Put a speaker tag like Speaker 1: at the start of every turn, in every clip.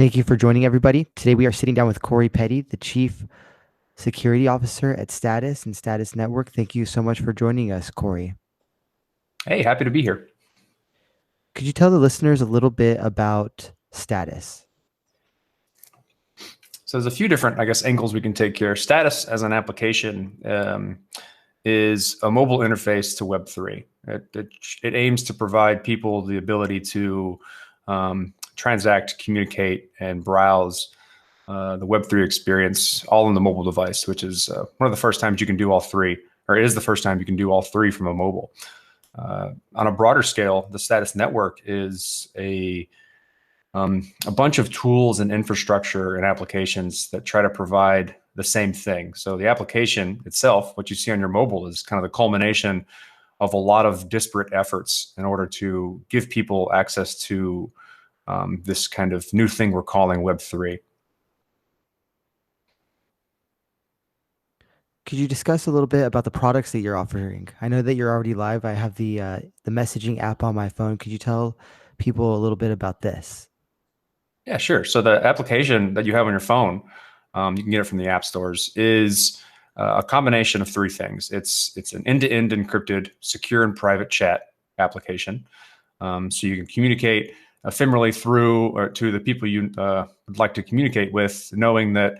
Speaker 1: Thank you for joining everybody. Today we are sitting down with Corey Petty, the Chief Security Officer at Status and Status Network. Thank you so much for joining us, Corey.
Speaker 2: Hey, happy to be here.
Speaker 1: Could you tell the listeners a little bit about Status?
Speaker 2: So there's a few different, angles we can take here. Status as an application is a mobile interface to Web3. It aims to provide people the ability to transact, communicate, and browse the Web3 experience all on the mobile device, which is one of the first times you can do all three, or it is the first time you can do all three from a mobile. On a broader scale, the Status Network is a bunch of tools and infrastructure and applications that try to provide the same thing. So the application itself, what you see on your mobile, is kind of the culmination of a lot of disparate efforts in order to give people access to this kind of new thing we're calling Web3.
Speaker 1: Could you discuss a little bit about the products that you're offering? I know that you're already live. I have the messaging app on my phone. Could you tell people a little bit about this?
Speaker 2: Yeah, sure. So the application that you have on your phone, you can get it from the app stores, is a combination of three things. It's an end-to-end encrypted, secure and private chat application. So you can communicate ephemerally through or to the people you would like to communicate with, knowing that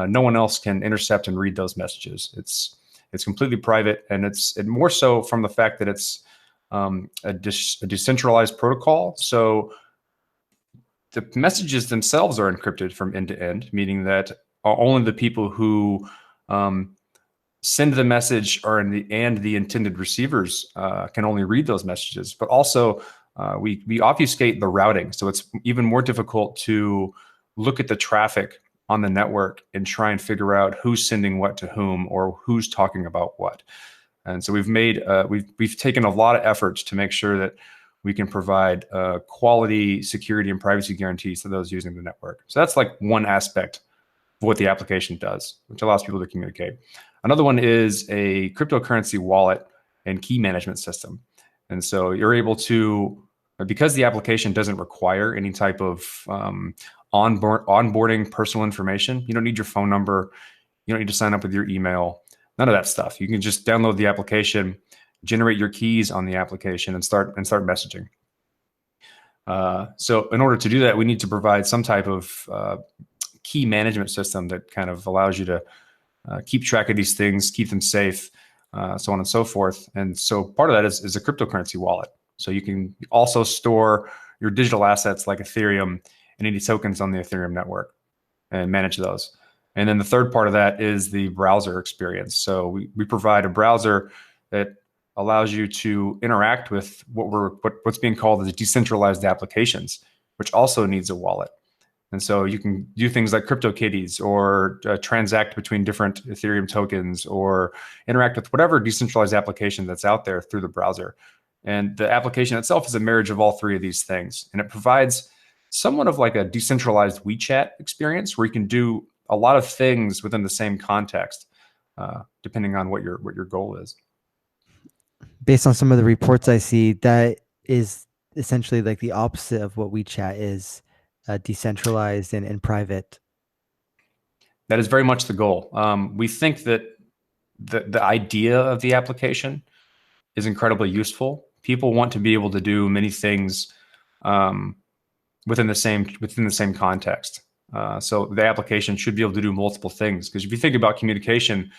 Speaker 2: no one else can intercept and read those messages. It's completely private, and it's more so from the fact that it's a decentralized protocol. So the messages themselves are encrypted from end to end, meaning that only the people who send the message and the intended receivers can only read those messages. But also, we obfuscate the routing, so it's even more difficult to look at the traffic on the network and try and figure out who's sending what to whom or who's talking about what. And so we've taken a lot of efforts to make sure that we can provide quality security and privacy guarantees to those using the network. So that's like one aspect of what the application does, which allows people to communicate. Another one is a cryptocurrency wallet and key management system. And so you're able to, because the application doesn't require any type of onboarding personal information, you don't need your phone number, you don't need to sign up with your email, none of that stuff. You can just download the application, generate your keys on the application, and start messaging. So in order to do that, we need to provide some type of key management system that kind of allows you to keep track of these things, keep them safe, so on and so forth. And so part of that is a cryptocurrency wallet. So you can also store your digital assets like Ethereum and any tokens on the Ethereum network and manage those. And then the third part of that is the browser experience. So we provide a browser that allows you to interact with what's being called the decentralized applications, which also needs a wallet. And so you can do things like CryptoKitties or transact between different Ethereum tokens or interact with whatever decentralized application that's out there through the browser. And the application itself is a marriage of all three of these things. And it provides somewhat of like a decentralized WeChat experience where you can do a lot of things within the same context, depending on what your goal is.
Speaker 1: Based on some of the reports I see, that is essentially like the opposite of what WeChat is, decentralized and private.
Speaker 2: That is very much the goal. We think that the idea of the application is incredibly useful. People want to be able to do many things within the same context. So the application should be able to do multiple things. Because if you think about communication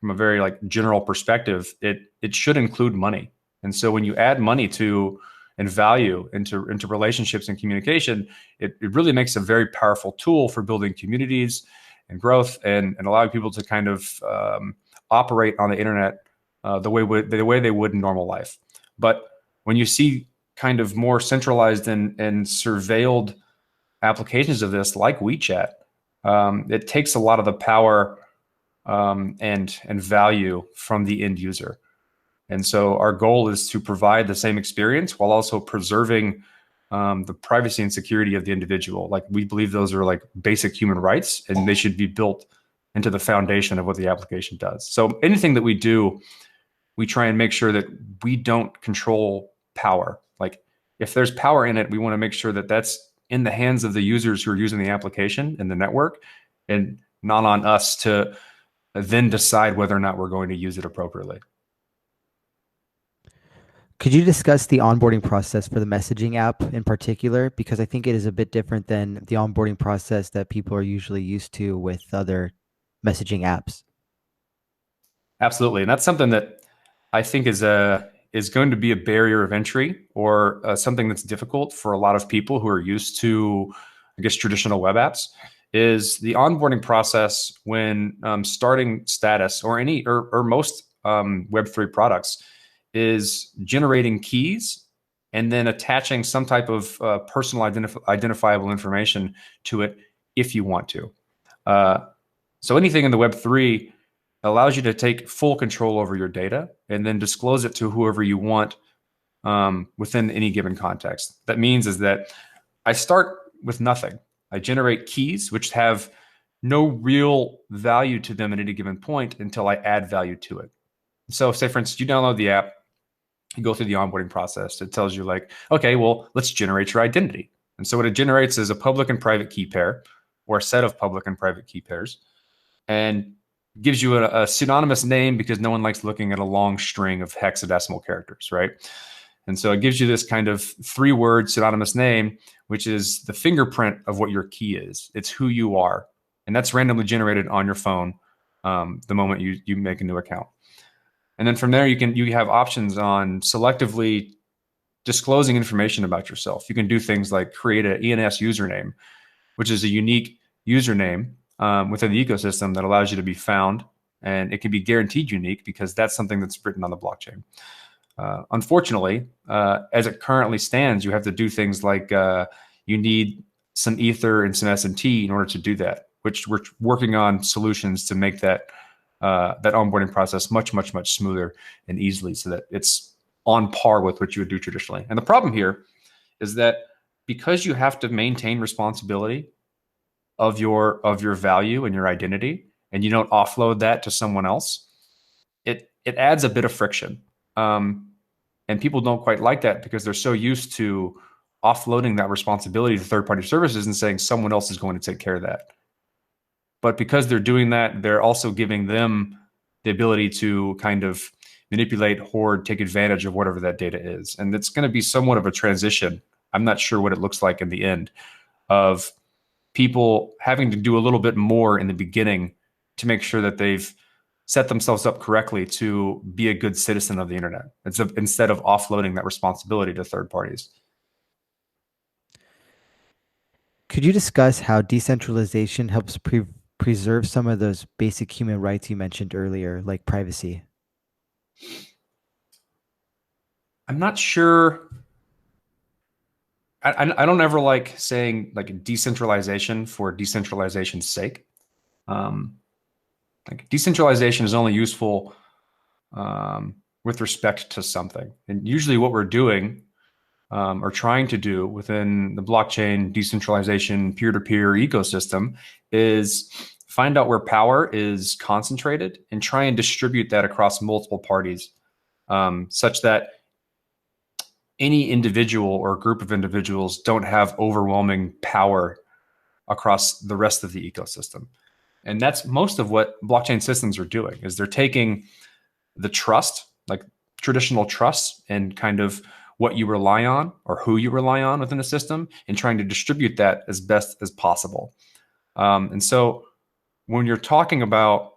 Speaker 2: from a very general perspective, it should include money. And so when you add money to and value into relationships and communication, it really makes a very powerful tool for building communities and growth and allowing people to kind of operate on the internet the way they would in normal life. But when you see kind of more centralized and surveilled applications of this, like WeChat, it takes a lot of the power and value from the end user. And so our goal is to provide the same experience while also preserving the privacy and security of the individual. Like, we believe those are like basic human rights, and they should be built into the foundation of what the application does. So anything that we do, we try and make sure that we don't control power. Like, if there's power in it, we want to make sure that that's in the hands of the users who are using the application and the network, and not on us to then decide whether or not we're going to use it appropriately.
Speaker 1: Could you discuss the onboarding process for the messaging app in particular? Because I think it is a bit different than the onboarding process that people are usually used to with other messaging apps.
Speaker 2: Absolutely, and that's something that I think is going to be a barrier of entry, or something that's difficult for a lot of people who are used to, I guess, traditional web apps. Is the onboarding process when starting Status or any or most Web3 products is generating keys and then attaching some type of personal identifiable information to it if you want to. Uh, so anything in the Web3 allows you to take full control over your data and then disclose it to whoever you want within any given context. That means is that I start with nothing. I generate keys which have no real value to them at any given point until I add value to it. So say, for instance, you download the app, you go through the onboarding process. It tells you like, okay, well, let's generate your identity. And so what it generates is a public and private key pair, or a set of public and private key pairs, and gives you a pseudonymous name because no one likes looking at a long string of hexadecimal characters, right? And so it gives you this kind of 3-word pseudonymous name, which is the fingerprint of what your key is. It's who you are. And that's randomly generated on your phone the moment you make a new account. And then from there, you have options on selectively disclosing information about yourself. You can do things like create an ENS username, which is a unique username within the ecosystem that allows you to be found, and it can be guaranteed unique because that's something that's written on the blockchain. Unfortunately, as it currently stands, you have to do things like you need some Ether and some S&T in order to do that, which we're working on solutions to make that onboarding process much smoother and easily, so that it's on par with what you would do traditionally. And the problem here is that because you have to maintain responsibility of your value and your identity, and you don't offload that to someone else, it adds a bit of friction. And people don't quite like that because they're so used to offloading that responsibility to third-party services and saying someone else is going to take care of that. But because they're doing that, they're also giving them the ability to kind of manipulate, hoard, take advantage of whatever that data is. And it's going to be somewhat of a transition. I'm not sure what it looks like in the end, of people having to do a little bit more in the beginning to make sure that they've set themselves up correctly to be a good citizen of the internet, instead of offloading that responsibility to third parties.
Speaker 1: Could you discuss how decentralization helps preserve some of those basic human rights you mentioned earlier, like privacy?
Speaker 2: I'm not sure. I don't ever like saying like decentralization for decentralization's sake. Like decentralization is only useful with respect to something. And usually what we're doing or trying to do within the blockchain decentralization peer-to-peer ecosystem is find out where power is concentrated and try and distribute that across multiple parties, such that any individual or group of individuals don't have overwhelming power across the rest of the ecosystem. And that's most of what blockchain systems are doing, is they're taking the trust, like traditional trust, and kind of what you rely on or who you rely on within a system, and trying to distribute that as best as possible. And so when you're talking about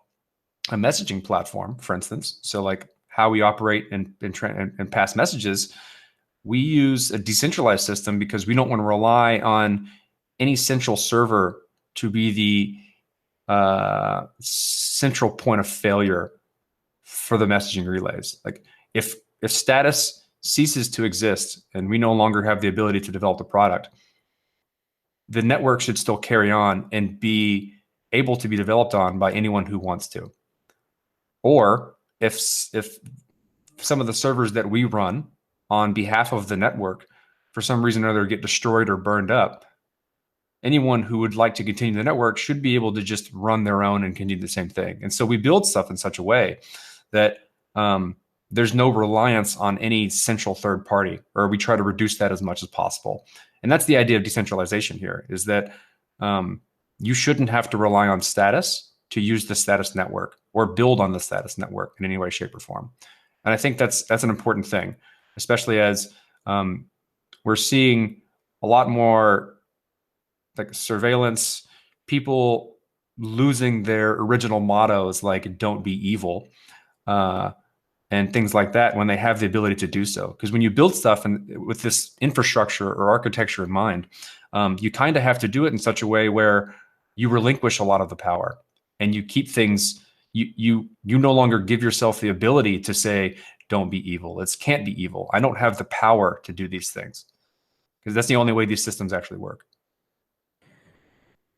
Speaker 2: a messaging platform, for instance, so like how we operate and pass messages, we use a decentralized system because we don't want to rely on any central server to be the central point of failure for the messaging relays. Like if status ceases to exist and we no longer have the ability to develop the product, the network should still carry on and be able to be developed on by anyone who wants to. Or if some of the servers that we run on behalf of the network for some reason or other get destroyed or burned up, anyone who would like to continue the network should be able to just run their own and continue the same thing. And so we build stuff in such a way that there's no reliance on any central third party, or we try to reduce that as much as possible. And that's the idea of decentralization here, is that you shouldn't have to rely on status to use the status network or build on the status network in any way, shape, or form. And I think that's an important thing, especially as we're seeing a lot more like surveillance, people losing their original mottos like "Don't be evil." Uh, and things like that when they have the ability to do so. Because when you build stuff and with this infrastructure or architecture in mind, you kind of have to do it in such a way where you relinquish a lot of the power and you keep things. You no longer give yourself the ability to say, "Don't be evil." It can't be evil. I don't have the power to do these things because that's the only way these systems actually work.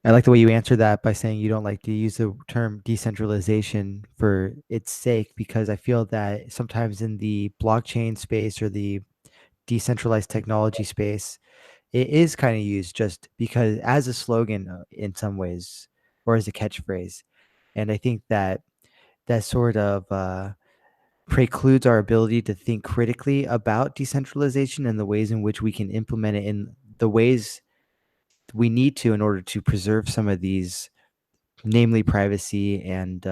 Speaker 1: I like the way you answer that by saying you don't like to use the term decentralization for its sake, because I feel that sometimes in the blockchain space or the decentralized technology space, it is kind of used just because as a slogan in some ways, or as a catchphrase. And I think that that sort of precludes our ability to think critically about decentralization and the ways in which we can implement it in the ways we need to in order to preserve some of these, namely privacy and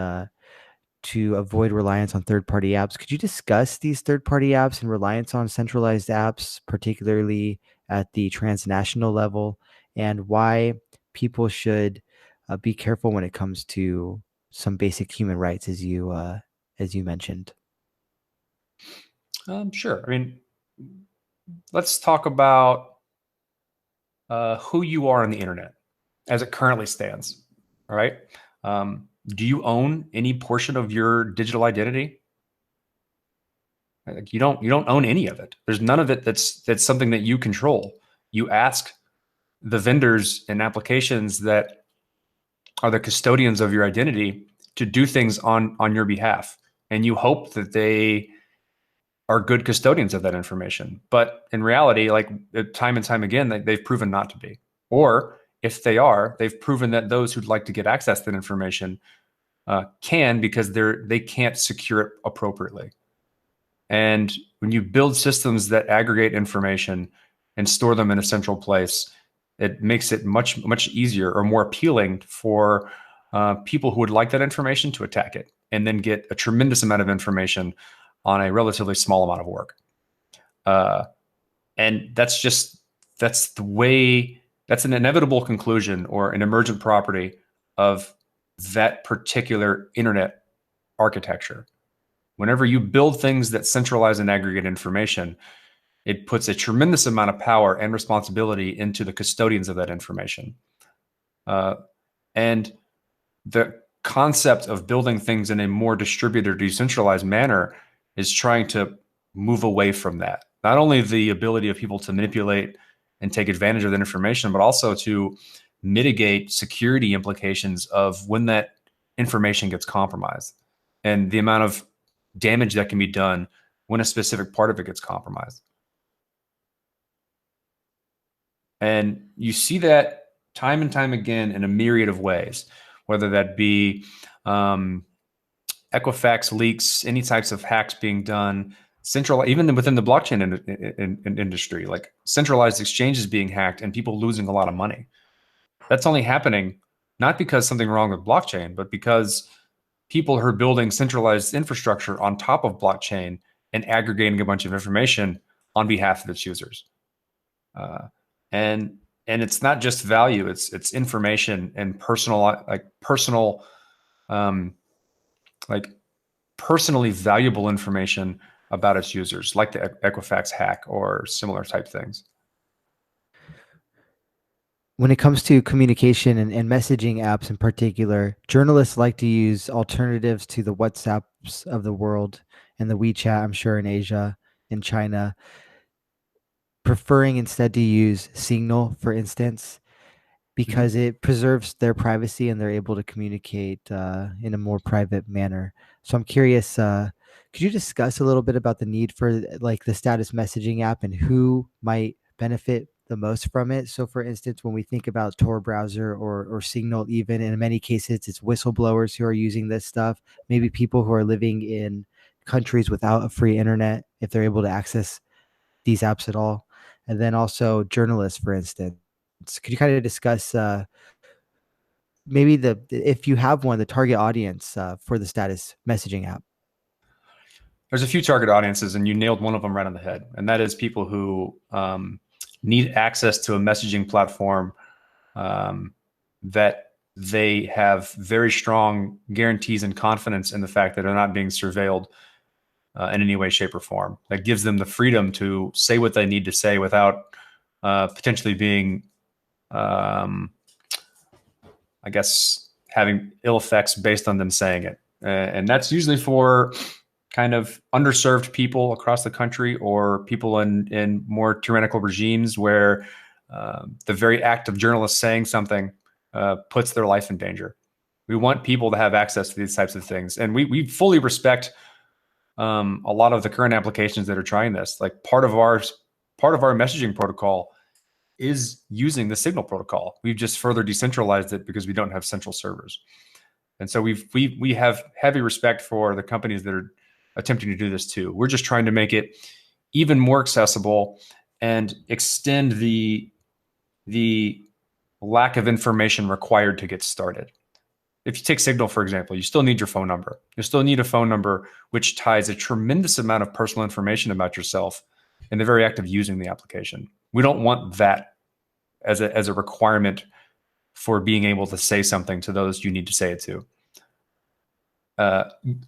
Speaker 1: to avoid reliance on third party apps. Could you discuss these third party apps and reliance on centralized apps, particularly at the transnational level, and why people should be careful when it comes to some basic human rights, as you mentioned?
Speaker 2: Sure. I mean, let's talk about who you are on the internet as it currently stands. All right. Do you own any portion of your digital identity? Like you don't own any of it. There's none of it that's something that you control. You ask the vendors and applications that are the custodians of your identity to do things on your behalf, and you hope that they are good custodians of that information. But in reality, like time and time again, they've proven not to be. Or if they are, they've proven that those who'd like to get access to that information can, because they can't secure it appropriately. And when you build systems that aggregate information and store them in a central place, it makes it much easier or more appealing for people who would like that information to attack it and then get a tremendous amount of information on a relatively small amount of work. Uh, and that's the way, that's an inevitable conclusion or an emergent property of that particular internet architecture. Whenever you build things that centralize and aggregate information, it puts a tremendous amount of power and responsibility into the custodians of that information. And the concept of building things in a more distributed, decentralized manner is trying to move away from that. Not only the ability of people to manipulate and take advantage of that information, but also to mitigate security implications of when that information gets compromised and the amount of damage that can be done when a specific part of it gets compromised. And you see that time and time again in a myriad of ways, whether that be Equifax leaks, any types of hacks being done, even within the blockchain industry, like centralized exchanges being hacked and people losing a lot of money. That's only happening not because something wrong with blockchain, but because people are building centralized infrastructure on top of blockchain and aggregating a bunch of information on behalf of its users. And it's not just value; it's information and um, like personally valuable information about its users, like the Equifax hack or similar type things.
Speaker 1: When it comes to communication and messaging apps in particular, journalists like to use alternatives to the WhatsApps of the world and the WeChat, I'm sure, in Asia, in China, preferring instead to use Signal, for instance, because it preserves their privacy and they're able to communicate in a more private manner. So I'm curious, could you discuss a little bit about the need for like the status messaging app and who might benefit the most from it? So for instance, when we think about Tor browser or Signal, even in many cases, it's whistleblowers who are using this stuff, maybe people who are living in countries without a free internet, if they're able to access these apps at all. and then also journalists, for instance. Could you kind of discuss maybe if you have one, the target audience for the status messaging app?
Speaker 2: There's a few target audiences, and you nailed one of them right on the head, and that is people who need access to a messaging platform that they have very strong guarantees and confidence in the fact that they're not being surveilled in any way, shape, or form. That gives them the freedom to say what they need to say without potentially being, I guess, having ill effects based on them saying it. And that's usually for kind of underserved people across the country, or people in more tyrannical regimes where the very act of journalists saying something puts their life in danger. We want people to have access to these types of things. And we fully respect a lot of the current applications that are trying this. Like part of our messaging protocol is using the Signal protocol. We've just further decentralized it because we don't have central servers. And so we have heavy respect for the companies that are attempting to do this too. We're just trying to make it even more accessible and extend the lack of information required to get started. If you take Signal, for example, you still need your phone number. You still need a phone number, which ties a tremendous amount of personal information about yourself in the very act of using the application. We don't want that as a requirement for being able to say something to those you need to say it to.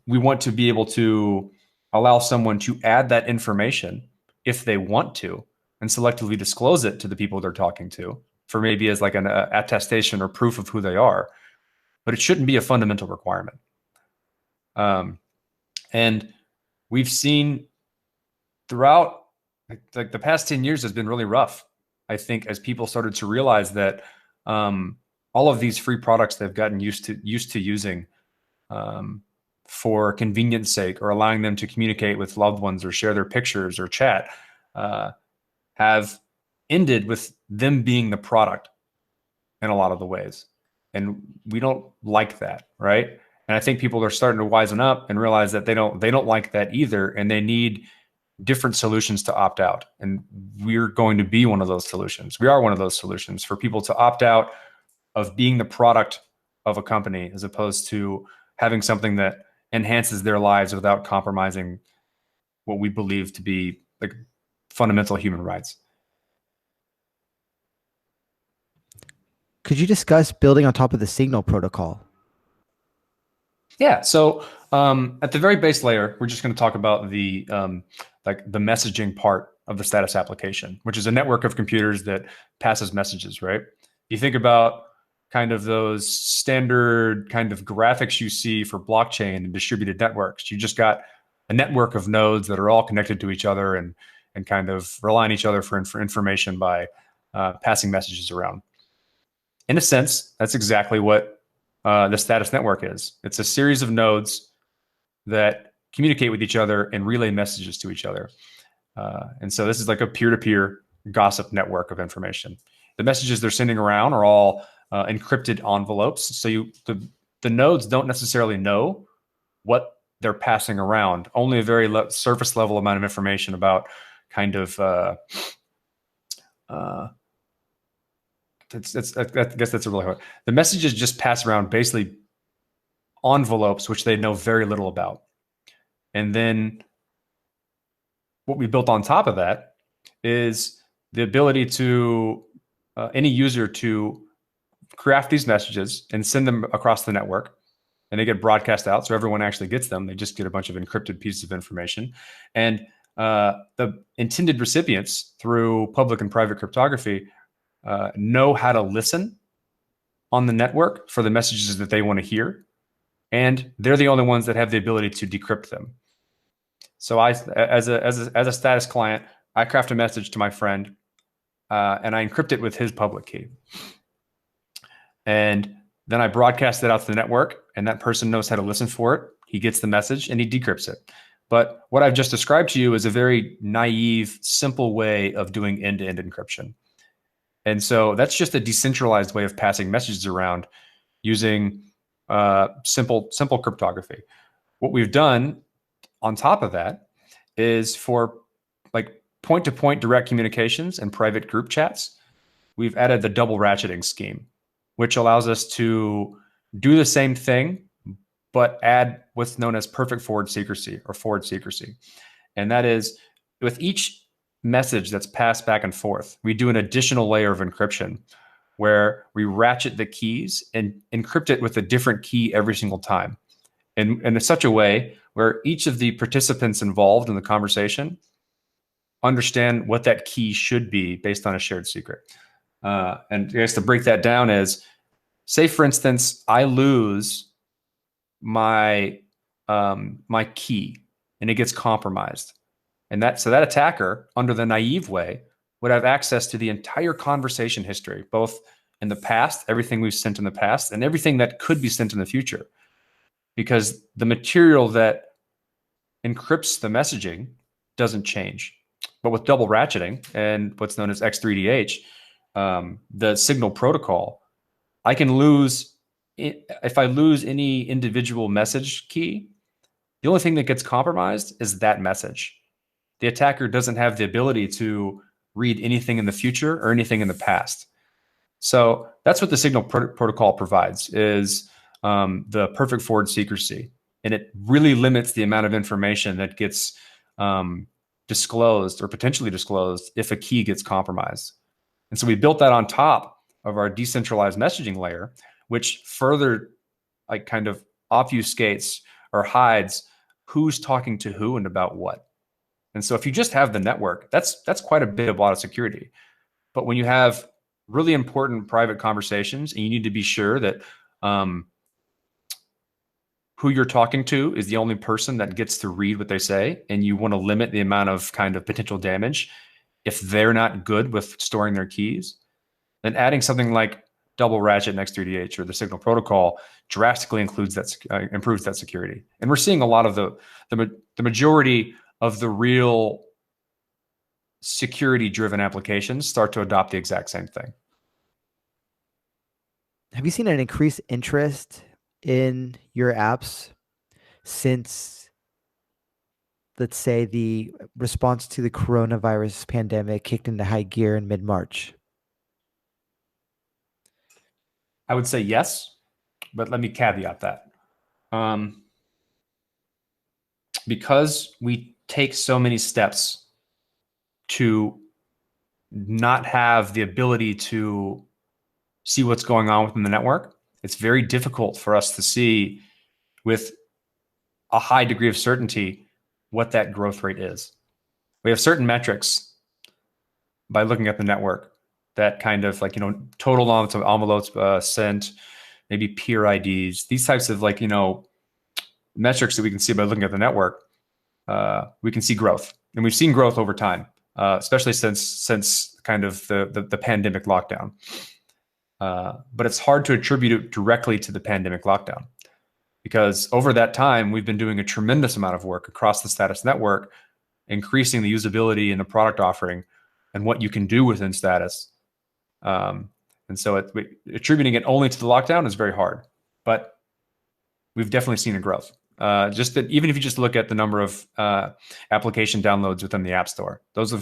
Speaker 2: We want to be able to allow someone to add that information if they want to, and selectively disclose it to the people they're talking to for maybe as like an attestation or proof of who they are. But it shouldn't be a fundamental requirement. And we've seen throughout, like the past 10 years has been really rough, I think, as people started to realize that all of these free products they've gotten used to using for convenience sake, or allowing them to communicate with loved ones or share their pictures or chat, have ended with them being the product in a lot of the ways. And we don't like that, right? And I think people are starting to wisen up and realize that they don't like that either, and they need different solutions to opt out. And we're going to be one of those solutions. We are one of those solutions for people to opt out of being the product of a company, as opposed to having something that enhances their lives without compromising what we believe to be like fundamental human rights.
Speaker 1: Could you discuss building on top of the Signal protocol?
Speaker 2: Yeah. So at the very base layer, we're just going to talk about the like the messaging part of the status application, which is a network of computers that passes messages, right? You think about kind of those standard kind of graphics you see for blockchain and distributed networks. You just got a network of nodes that are all connected to each other and kind of rely on each other for information by passing messages around. In a sense, that's exactly what the status network is. It's a series of nodes that communicate with each other and relay messages to each other. And so this is like a peer-to-peer gossip network of information. The messages they're sending around are all encrypted envelopes. So the nodes don't necessarily know what they're passing around. Only a very surface level amount of information about kind of I guess that's a really hard. The messages just pass around basically envelopes, which they know very little about. And then what we built on top of that is the ability to any user to craft these messages and send them across the network, and they get broadcast out. So everyone actually gets them. They just get a bunch of encrypted pieces of information. And the intended recipients, through public and private cryptography, know how to listen on the network for the messages that they want to hear. And they're the only ones that have the ability to decrypt them. So I, as a status client, I craft a message to my friend, and I encrypt it with his public key. And then I broadcast it out to the network, and that person knows how to listen for it. He gets the message and he decrypts it. But what I've just described to you is a very naive, simple way of doing end-to-end encryption. And so that's just a decentralized way of passing messages around using simple cryptography. What we've done on top of that is for like point-to-point direct communications and private group chats, we've added the double ratcheting scheme, which allows us to do the same thing, but add what's known as perfect forward secrecy or forward secrecy. And that is, with each message that's passed back and forth, we do an additional layer of encryption where we ratchet the keys and encrypt it with a different key every single time. And in such a way where each of the participants involved in the conversation understand what that key should be based on a shared secret. And I guess to break that down is, say for instance, I lose my my key and it gets compromised. And so that attacker, under the naive way, would have access to the entire conversation history, both in the past, everything we've sent in the past, and everything that could be sent in the future. Because the material that encrypts the messaging doesn't change. But with double ratcheting and what's known as X3DH, the signal protocol, I can lose, if I lose any individual message key, the only thing that gets compromised is that message. The attacker doesn't have the ability to read anything in the future or anything in the past. So that's what the signal protocol provides, is the perfect forward secrecy. And it really limits the amount of information that gets disclosed or potentially disclosed if a key gets compromised. And so we built that on top of our decentralized messaging layer, which further like kind of obfuscates or hides who's talking to who and about what. And so if you just have the network, that's quite a lot of security. But when you have really important private conversations and you need to be sure that who you're talking to is the only person that gets to read what they say, and you want to limit the amount of kind of potential damage if they're not good with storing their keys, then adding something like double ratchet and X3DH or the signal protocol drastically improves that security. And we're seeing a lot of the majority of the real security-driven applications start to adopt the exact same thing.
Speaker 1: Have you seen an increased interest in your apps since, let's say, the response to the coronavirus pandemic kicked into high gear in mid-March?
Speaker 2: I would say yes, but let me caveat that. Because we take so many steps to not have the ability to see what's going on within the network, it's very difficult for us to see with a high degree of certainty what that growth rate is. We have certain metrics by looking at the network that kind of like, total amounts of envelopes sent, maybe peer IDs, these types of like, metrics that we can see by looking at the network. We can see growth, and we've seen growth over time, especially since kind of the pandemic lockdown. But it's hard to attribute it directly to the pandemic lockdown, because over that time, we've been doing a tremendous amount of work across the Status network, increasing the usability in the product offering and what you can do within Status. And so attributing it only to the lockdown is very hard, but we've definitely seen a growth. Just that, even if you just look at the number of application downloads within the App Store, those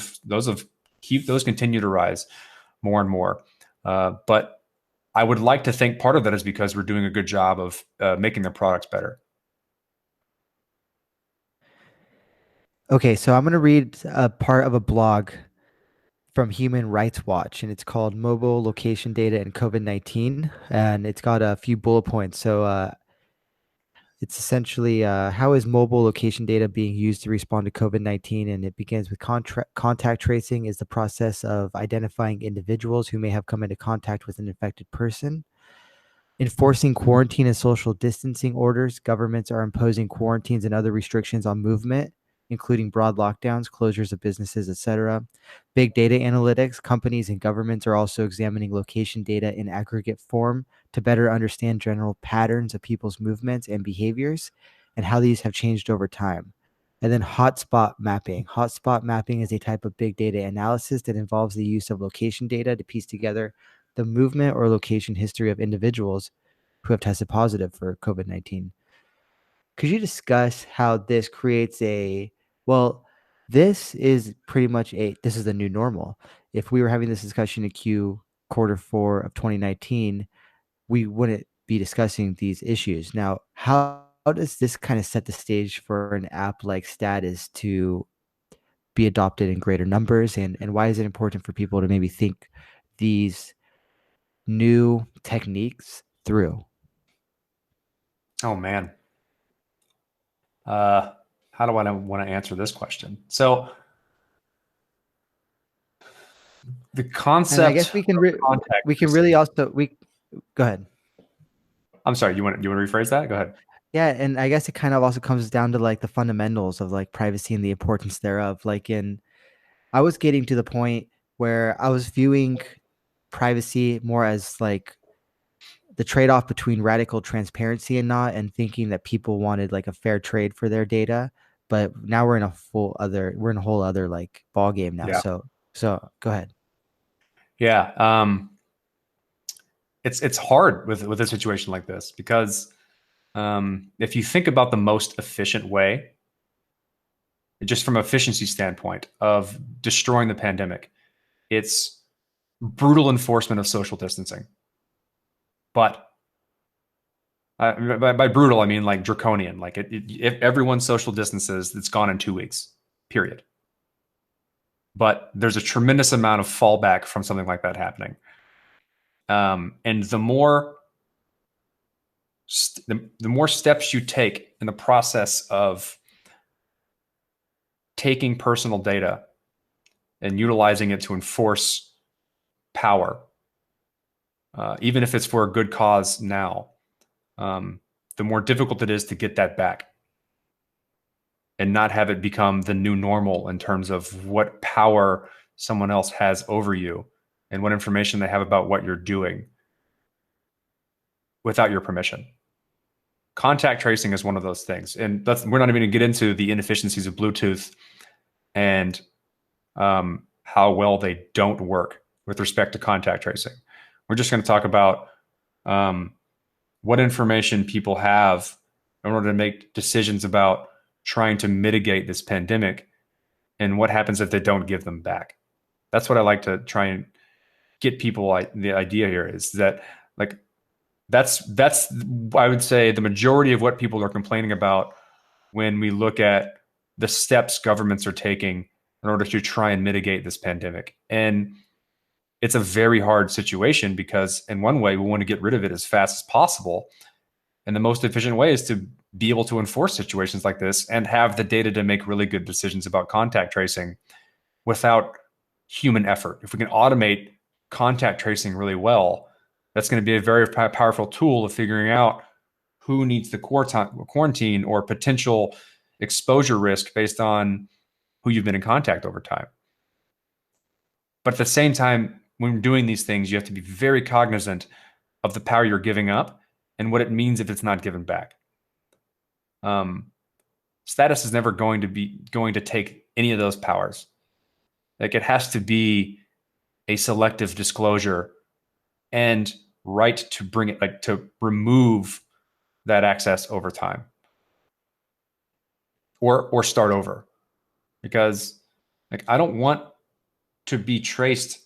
Speaker 2: continue to rise more and more. But I would like to think part of that is because we're doing a good job of making the products better.
Speaker 1: Okay, so I'm going to read a part of a blog from Human Rights Watch, and it's called Mobile Location Data and COVID-19, and it's got a few bullet points. So it's essentially how is mobile location data being used to respond to COVID-19? And it begins with contact tracing is the process of identifying individuals who may have come into contact with an infected person. Enforcing quarantine and social distancing orders. Governments are imposing quarantines and other restrictions on movement, including broad lockdowns, closures of businesses, etc. Big data analytics. Companies and governments are also examining location data in aggregate form to better understand general patterns of people's movements and behaviors and how these have changed over time. And then hotspot mapping. Hotspot mapping is a type of big data analysis that involves the use of location data to piece together the movement or location history of individuals who have tested positive for COVID-19. Could you discuss how this creates this is pretty much this is the new normal. If we were having this discussion in quarter 4 of 2019, we wouldn't be discussing these issues. Now, how does this kind of set the stage for an app like Status to be adopted in greater numbers? And why is it important for people to maybe think these new techniques through?
Speaker 2: Oh man. Uh, how do I want to answer this question? So the
Speaker 1: And I guess
Speaker 2: concept of contact
Speaker 1: we can really
Speaker 2: tracing.
Speaker 1: also we go ahead.
Speaker 2: I'm sorry, you want to rephrase that? Go ahead.
Speaker 1: Yeah, and I guess it kind of also comes down to like the fundamentals of like privacy and the importance thereof. Like I was getting to the point where I was viewing privacy more as like the trade-off between radical transparency and not, and thinking that people wanted like a fair trade for their data. But now we're in a whole other like ball game now.
Speaker 2: Yeah.
Speaker 1: So go ahead.
Speaker 2: Yeah. It's hard with a situation like this because if you think about the most efficient way, just from an efficiency standpoint of destroying the pandemic, it's brutal enforcement of social distancing. But by brutal, I mean like draconian. Like if everyone social distances, it's gone in 2 weeks. Period. But there's a tremendous amount of fallback from something like that happening. And the more steps you take in the process of taking personal data and utilizing it to enforce power, even if it's for a good cause now, the more difficult it is to get that back and not have it become the new normal in terms of what power someone else has over you and what information they have about what you're doing without your permission. Contact tracing is one of those things. And we're not even going to get into the inefficiencies of Bluetooth and how well they don't work with respect to contact tracing. We're just going to talk about what information people have in order to make decisions about trying to mitigate this pandemic and what happens if they don't give them back. That's what I like to try and get people. The idea here is that like that's I would say the majority of what people are complaining about when we look at the steps governments are taking in order to try and mitigate this pandemic. And it's a very hard situation because in one way we want to get rid of it as fast as possible. And the most efficient way is to be able to enforce situations like this and have the data to make really good decisions about contact tracing without human effort. If we can automate contact tracing really well, that's going to be a very powerful tool of figuring out who needs the quarantine or potential exposure risk based on who you've been in contact over time. But at the same time, when doing these things, you have to be very cognizant of the power you're giving up and what it means if it's not given back. Status is never going to take any of those powers. Like it has to be a selective disclosure and right to bring it, like to remove that access over time or start over. Because like I don't want to be traced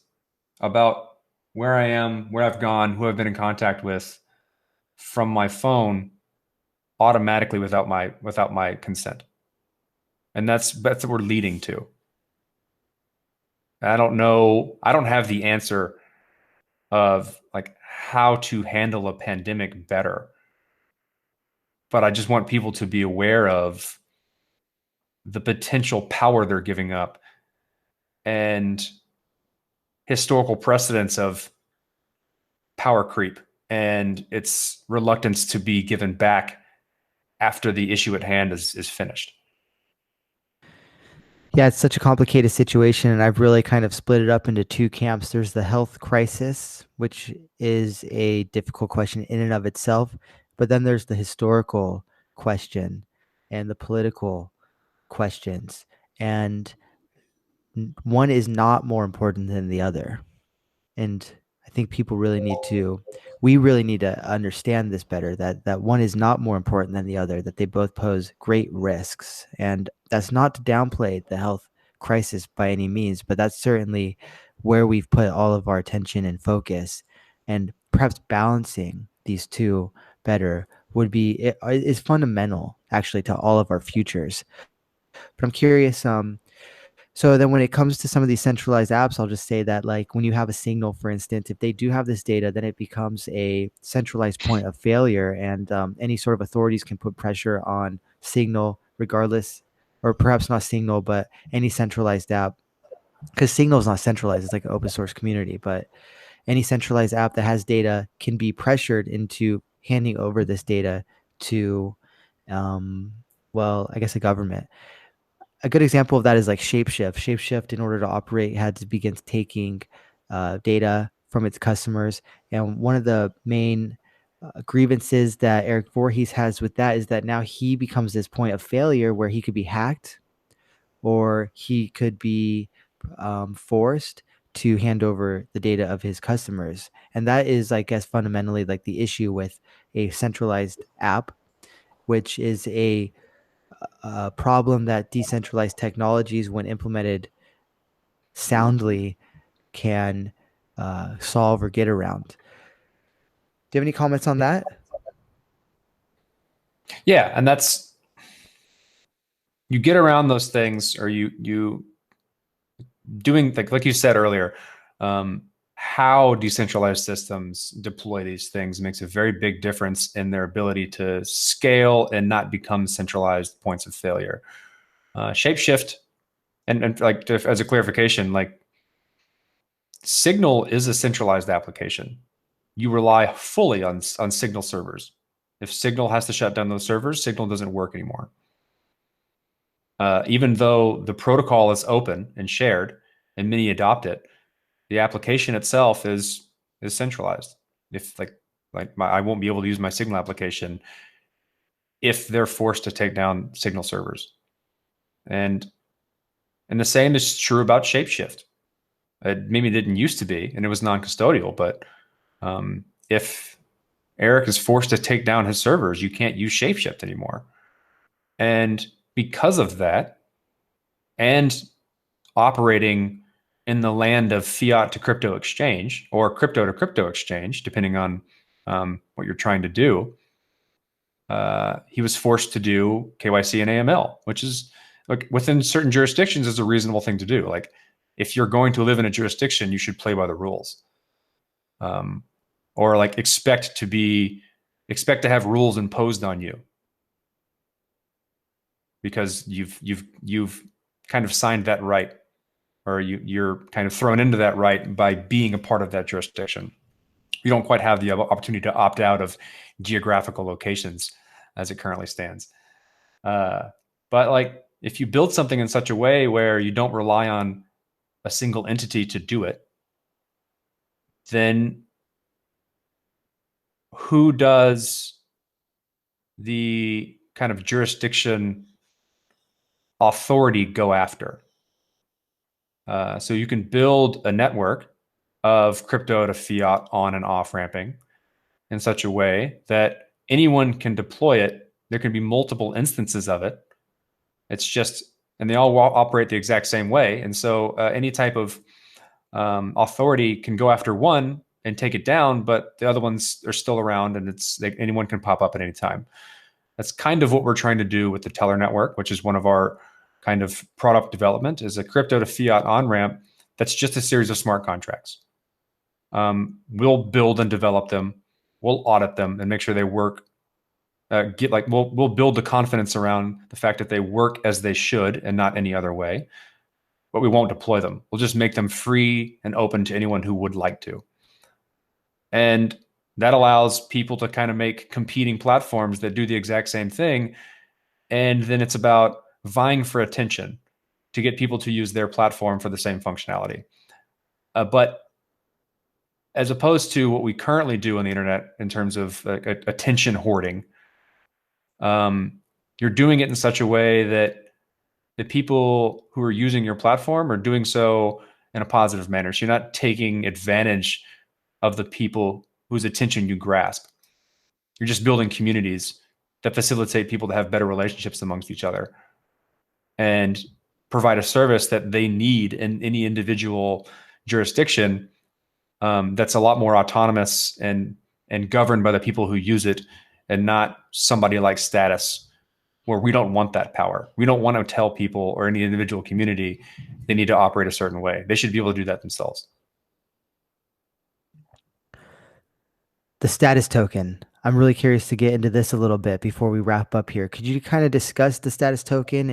Speaker 2: about where I am, where I've gone, who I've been in contact with from my phone automatically without my consent. And that's what we're leading to. I don't know. I don't have the answer of like how to handle a pandemic better. But I just want people to be aware of the potential power they're giving up and historical precedents of power creep and its reluctance to be given back after the issue at hand is finished.
Speaker 1: Yeah, it's such a complicated situation, and I've really kind of split it up into two camps. There's the health crisis, which is a difficult question in and of itself, but then there's the historical question and the political questions, and one is not more important than the other. And I think we really need to understand this better, that one is not more important than the other, that they both pose great risks. And that's not to downplay the health crisis by any means, but that's certainly where we've put all of our attention and focus. And perhaps balancing these two better would be is fundamental actually to all of our futures. But I'm curious, so then when it comes to some of these centralized apps, I'll just say that like when you have a signal, for instance, if they do have this data, then it becomes a centralized point of failure, and any sort of authorities can put pressure on Signal regardless, or perhaps not Signal, but any centralized app, because Signal is not centralized, it's like an open source community, but any centralized app that has data can be pressured into handing over this data to, um, well, I guess a government. A good example of that is like Shapeshift. Shapeshift, in order to operate, had to begin taking data from its customers. And one of the main grievances that Eric Voorhees has with that is that now he becomes this point of failure where he could be hacked or he could be forced to hand over the data of his customers. And that is, I guess, fundamentally like the issue with a centralized app, which is a problem that decentralized technologies, when implemented soundly, can solve or get around. Do you have any comments on that?
Speaker 2: Yeah, and that's you get around those things, or you doing like you said earlier. How decentralized systems deploy these things makes a very big difference in their ability to scale and not become centralized points of failure. Shapeshift, and like as a clarification, like Signal is a centralized application. You rely fully on Signal servers. If Signal has to shut down those servers, Signal doesn't work anymore. Even though the protocol is open and shared and many adopt it, the application itself is centralized. If I won't be able to use my Signal application if they're forced to take down Signal servers. And the same is true about Shapeshift. It maybe didn't used to be, and it was non-custodial, but if Eric is forced to take down his servers, you can't use Shapeshift anymore. And because of that, and operating in the land of fiat to crypto exchange or crypto to crypto exchange, depending on what you're trying to do, he was forced to do KYC and AML, which is like within certain jurisdictions is a reasonable thing to do. Like if you're going to live in a jurisdiction, you should play by the rules, or like expect to have rules imposed on you because you've kind of signed that right, or you're kind of thrown into that right by being a part of that jurisdiction. You don't quite have the opportunity to opt out of geographical locations as it currently stands. But like if you build something in such a way where you don't rely on a single entity to do it, then who does the kind of jurisdiction authority go after? So you can build a network of crypto to fiat on and off ramping in such a way that anyone can deploy it. There can be multiple instances of it. It's just, and they all operate the exact same way. And so any type of authority can go after one and take it down, but the other ones are still around, and it's like anyone can pop up at any time. That's kind of what we're trying to do with the Teller network, which is one of our kind of product development, is a crypto to fiat on ramp that's just a series of smart contracts. We'll build and develop them. We'll audit them and make sure they work. We'll build the confidence around the fact that they work as they should and not any other way. But we won't deploy them. We'll just make them free and open to anyone who would like to. And that allows people to kind of make competing platforms that do the exact same thing. And then it's about vying for attention to get people to use their platform for the same functionality. But as opposed to what we currently do on the internet in terms of attention hoarding, you're doing it in such a way that the people who are using your platform are doing so in a positive manner. So you're not taking advantage of the people whose attention you grasp. You're just building communities that facilitate people to have better relationships amongst each other. And provide a service that they need in any individual jurisdiction, that's a lot more autonomous and governed by the people who use it, and not somebody like Status, where we don't want that power. We don't want to tell people or any individual community they need to operate a certain way. They should be able to do that themselves.
Speaker 1: The status token. I'm really curious to get into this a little bit before we wrap up here. Could you kind of discuss the status token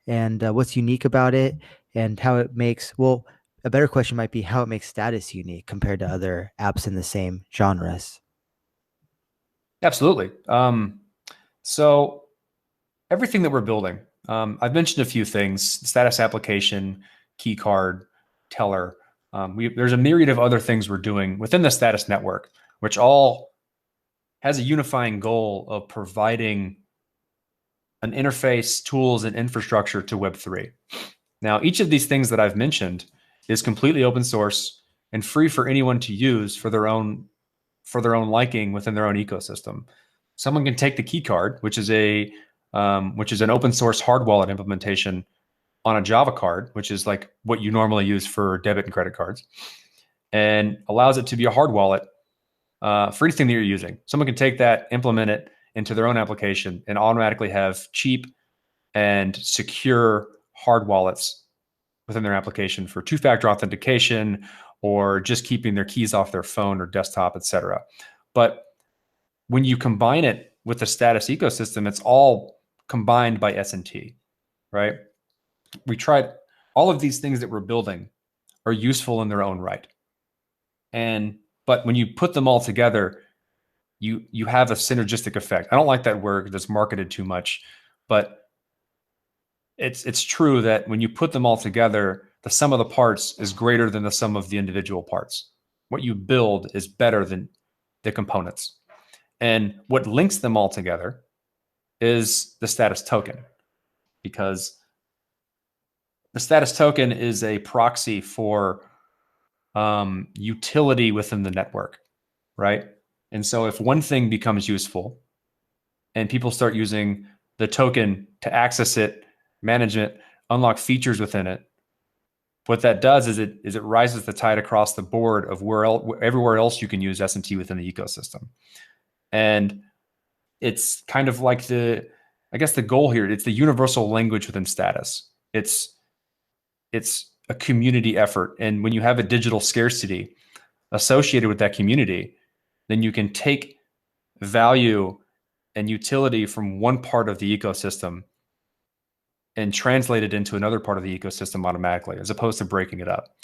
Speaker 1: and what's unique about it and how it makes, well, a better question might be how it makes status unique compared to other apps in the same genres.
Speaker 2: Absolutely. So everything that we're building, I've mentioned a few things: status application, key card, teller. There's a myriad of other things we're doing within the status network, which all has a unifying goal of providing an interface, tools, and infrastructure to Web3. Now, each of these things that I've mentioned is completely open source and free for anyone to use for their own liking within their own ecosystem. Someone can take the key card, which is an open source hard wallet implementation on a Java card, which is like what you normally use for debit and credit cards, and allows it to be a hard wallet for anything that you're using. Someone can take that, implement it into their own application, and automatically have cheap and secure hard wallets within their application for two-factor authentication, or just keeping their keys off their phone or desktop, etc. But when you combine it with the status ecosystem, it's all combined by S&T, right? We tried all of these things that we're building are useful in their own right. But when you put them all together, you have a synergistic effect. I don't like that word that's marketed too much, but it's true that when you put them all together, the sum of the parts is greater than the sum of the individual parts. What you build is better than the components. And what links them all together is the status token, because the status token is a proxy for utility within the network, right? And so if one thing becomes useful and people start using the token to access it, manage it, unlock features within it, what that does is it rises the tide across the board of everywhere else you can use S&T within the ecosystem. And it's kind of like the goal here. It's the universal language within status. It's a community effort. And when you have a digital scarcity associated with that community, then you can take value and utility from one part of the ecosystem and translate it into another part of the ecosystem automatically, as opposed to breaking it up.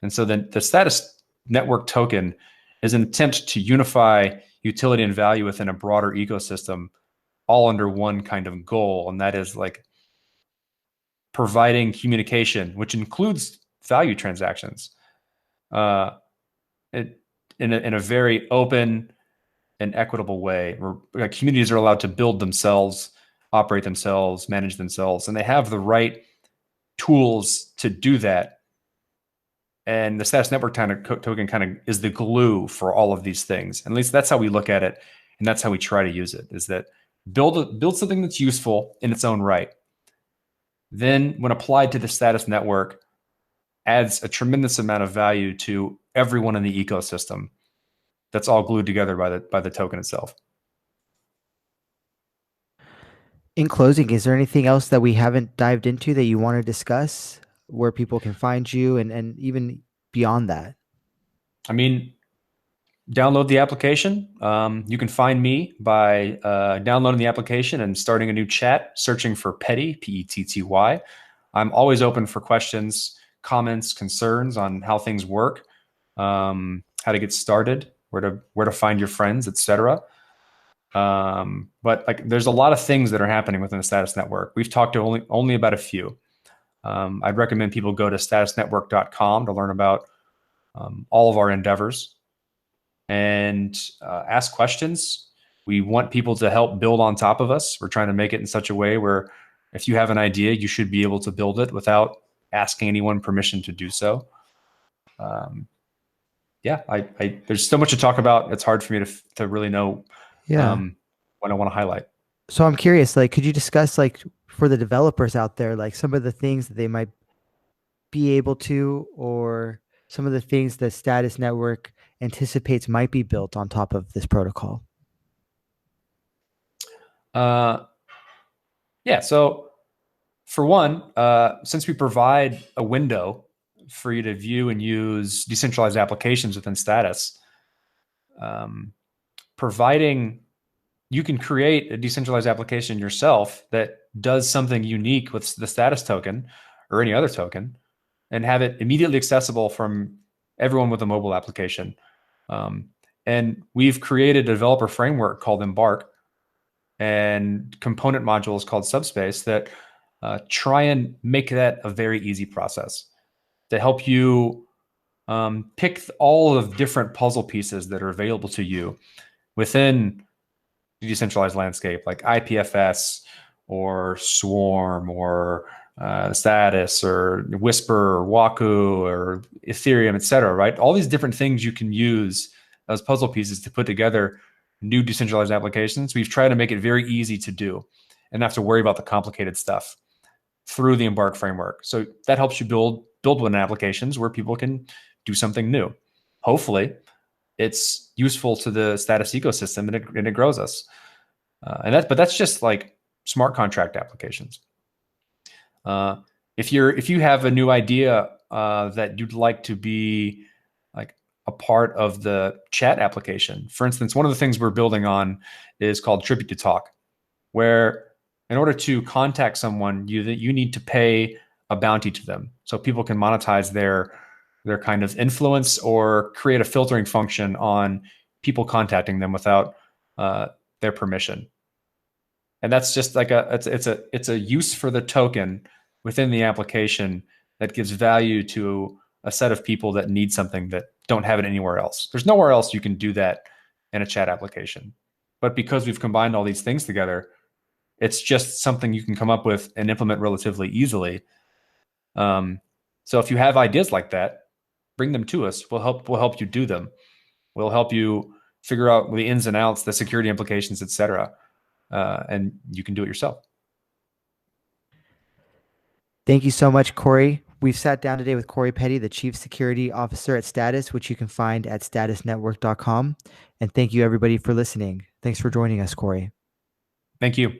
Speaker 2: And so then the status network token is an attempt to unify utility and value within a broader ecosystem, all under one kind of goal. And that is like providing communication, which includes value transactions, in a very open and equitable way, where communities are allowed to build themselves, operate themselves, manage themselves, and they have the right tools to do that. And the status network token kind of is the glue for all of these things. And at least that's how we look at it, and that's how we try to use it, is that build something that's useful in its own right. Then when applied to the status network, adds a tremendous amount of value to everyone in the ecosystem. That's all glued together by the token itself.
Speaker 1: In closing, is there anything else that we haven't dived into that you want to discuss, where people can find you and even beyond that?
Speaker 2: I mean, download the application. You can find me by downloading the application and starting a new chat, searching for Petty, Petty. I'm always open for questions, comments, concerns on how things work, how to get started, where to find your friends, etc. But like, there's a lot of things that are happening within the status network. We've talked to only about a few. I'd recommend people go to statusnetwork.com to learn about all of our endeavors and ask questions. We want people to help build on top of us. We're trying to make it in such a way where if you have an idea, you should be able to build it without asking anyone permission to do so. Yeah, there's so much to talk about. It's hard for me to really know what I want to highlight.
Speaker 1: So I'm curious, like, could you discuss, like, for the developers out there, like some of the things that they might be able to, or some of the things that Status Network anticipates might be built on top of this protocol?
Speaker 2: Uh, yeah. So for one, since we provide a window for you to view and use decentralized applications within Status, um, providing you can create a decentralized application yourself that does something unique with the Status token or any other token, and have it immediately accessible from everyone with a mobile application. Um, and we've created a developer framework called Embark and component modules called Subspace that try and make that a very easy process to help you pick all of different puzzle pieces that are available to you within the decentralized landscape, like IPFS or Swarm or Status or Whisper or Waku or Ethereum, et cetera, right? All these different things you can use as puzzle pieces to put together new decentralized applications. We've tried to make it very easy to do and not have to worry about the complicated stuff through the Embark framework. So that helps you build win applications where people can do something new. Hopefully, it's useful to the Status ecosystem and it grows us. But that's just like smart contract applications. If you have a new idea that you'd like to be like a part of the chat application, for instance, one of the things we're building on is called Tribute to Talk, where in order to contact someone, you need to pay a bounty to them, so people can monetize their kind of influence or create a filtering function on people contacting them without their permission. And that's just like it's a use for the token within the application that gives value to a set of people that need something that don't have it anywhere else. There's nowhere else you can do that in a chat application. But because we've combined all these things together, it's just something you can come up with and implement relatively easily. So if you have ideas like that, bring them to us. We'll help you do them. We'll help you figure out the ins and outs, the security implications, et cetera. And you can do it yourself.
Speaker 1: Thank you so much, Corey. We've sat down today with Corey Petty, the Chief Security Officer at Status, which you can find at statusnetwork.com. And thank you, everybody, for listening. Thanks for joining us, Corey.
Speaker 2: Thank you.